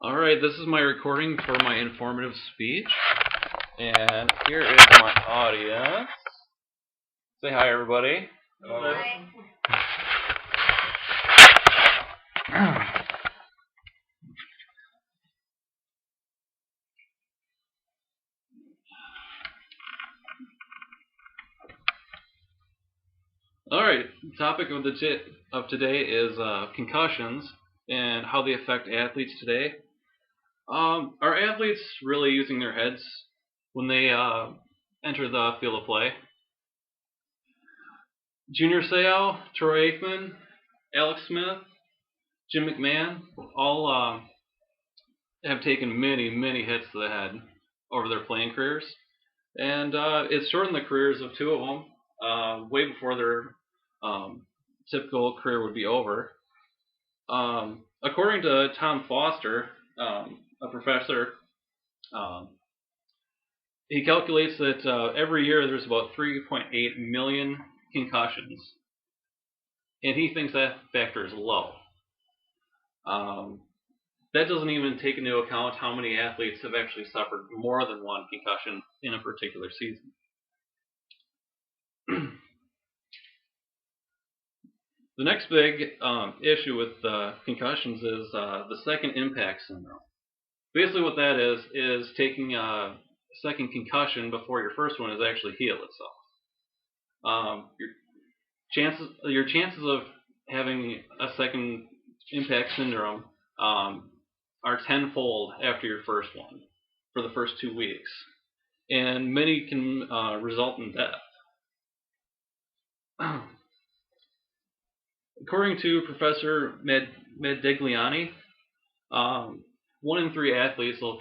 Alright, this is my recording for my informative speech. And here is my audience. Say hi, everybody. Hello. Alright, the topic of today is concussions and how they affect athletes today. Are athletes really using their heads when they enter the field of play? Junior Seau, Troy Aikman, Alex Smith, Jim McMahon, all have taken many hits to the head over their playing careers. And it's shortened the careers of two of them way before their typical career would be over. According to Tom Foster, a professor, he calculates that every year there's about 3.8 million concussions. And he thinks that factor is low. That doesn't even take into account how many athletes have actually suffered more than one concussion in a particular season. The next big issue with concussions is the second impact syndrome. Basically what that is taking a second concussion before your first one has actually healed itself. Your chances of having a second impact syndrome are tenfold after your first one for the first 2 weeks, and many can result in death. According to Professor Medigliani, 1 in 3 athletes will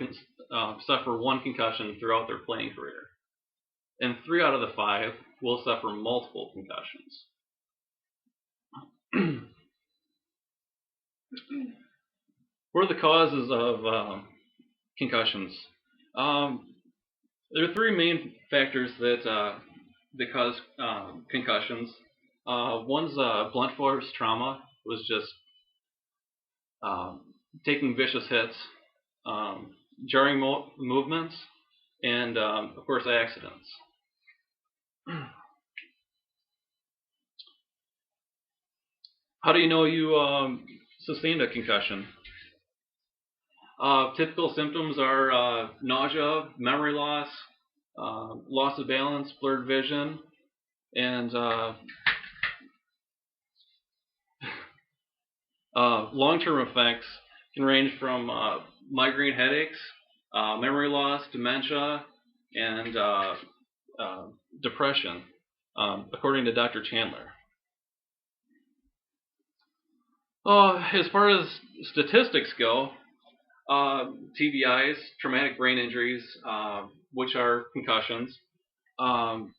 suffer one concussion throughout their playing career, and 3 out of the 5 will suffer multiple concussions. What are the causes of concussions? There are 3 main factors that cause concussions. One's blunt force trauma, was just taking vicious hits, jarring movements, and of course accidents. How do you know you sustained a concussion? Typical symptoms are nausea, memory loss, loss of balance, blurred vision, and long-term effects can range from migraine headaches, memory loss, dementia, and depression, according to Dr. Chandler. As far as statistics go, TBIs, traumatic brain injuries, which are concussions, account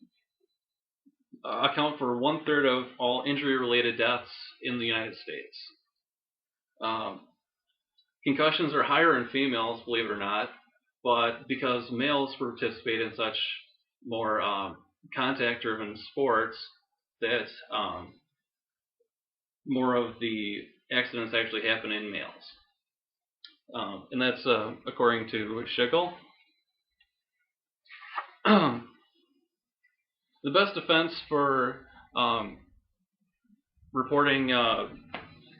for 1/3 of all injury-related deaths in the United States. Concussions are higher in females, believe it or not, but because males participate in such more contact-driven sports, that more of the accidents actually happen in males. And that's according to Schickel. The best defense for reporting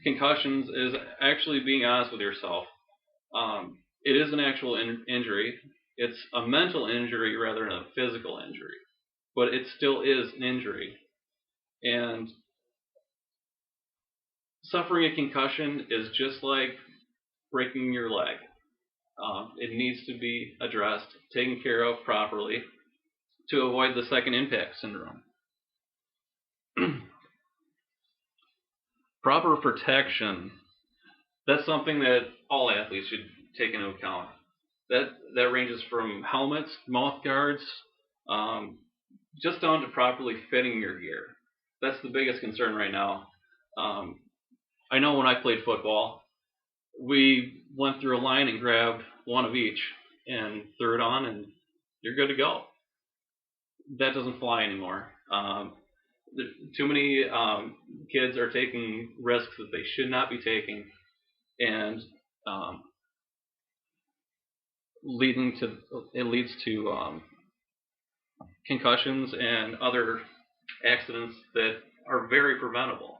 concussions is actually being honest with yourself. It is an actual injury. It's a mental injury rather than a physical injury, but it still is an injury. And suffering a concussion is just like breaking your leg. It needs to be addressed, taken care of properly to avoid the second impact syndrome. Proper protection. That's something that all athletes should take into account. That ranges from helmets, mouth guards, just down to properly fitting your gear. That's the biggest concern right now. I know when I played football, we went through a line and grabbed one of each and threw it on, and you're good to go. That doesn't fly anymore. Too many kids are taking risks that they should not be taking, and leads to concussions and other accidents that are very preventable.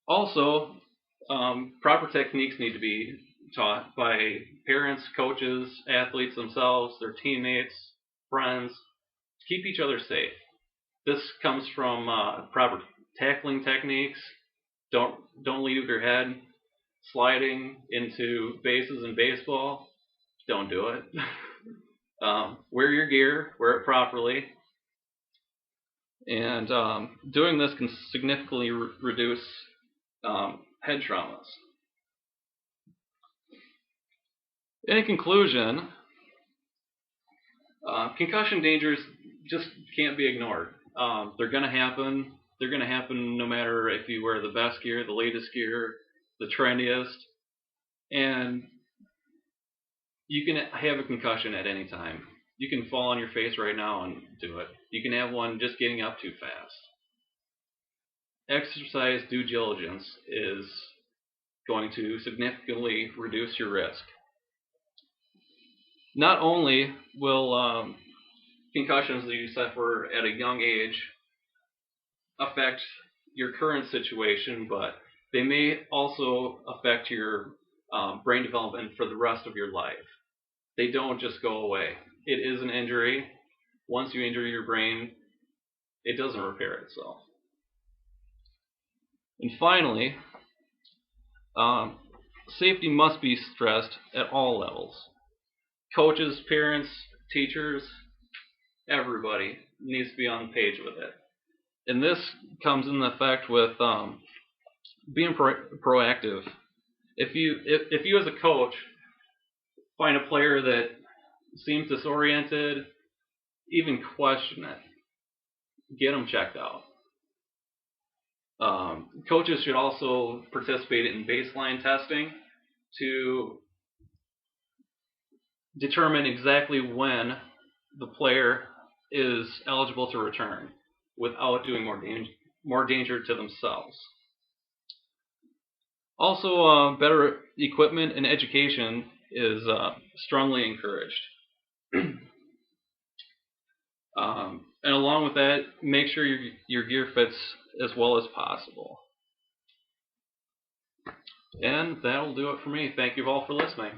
Also, proper techniques need to be taught by parents, coaches, athletes themselves, their teammates, friends, to keep each other safe. This comes from proper tackling techniques. Don't lead with your head. Sliding into bases in baseball, don't do it. Wear your gear, wear it properly, and doing this can significantly reduce head traumas. In conclusion, concussion dangers just can't be ignored. They're going to happen. They're going to happen no matter if you wear the best gear, the latest gear, the trendiest, and you can have a concussion at any time. You can fall on your face right now and do it. You can have one just getting up too fast. Exercise due diligence is going to significantly reduce your risk. Not only will concussions that you suffer at a young age affect your current situation, but they may also affect your brain development for the rest of your life. They don't just go away. It is an injury. Once you injure your brain, it doesn't repair itself. And finally, safety must be stressed at all levels. Coaches, parents, teachers, everybody needs to be on the page with it. And this comes in effect with being proactive. If you as a coach find a player that seems disoriented, even question it. Get them checked out. Coaches should also participate in baseline testing to determine exactly when the player is eligible to return without doing more danger to themselves. Also, better equipment and education is strongly encouraged. And along with that, make sure your gear fits as well as possible. And that'll do it for me. Thank you all for listening.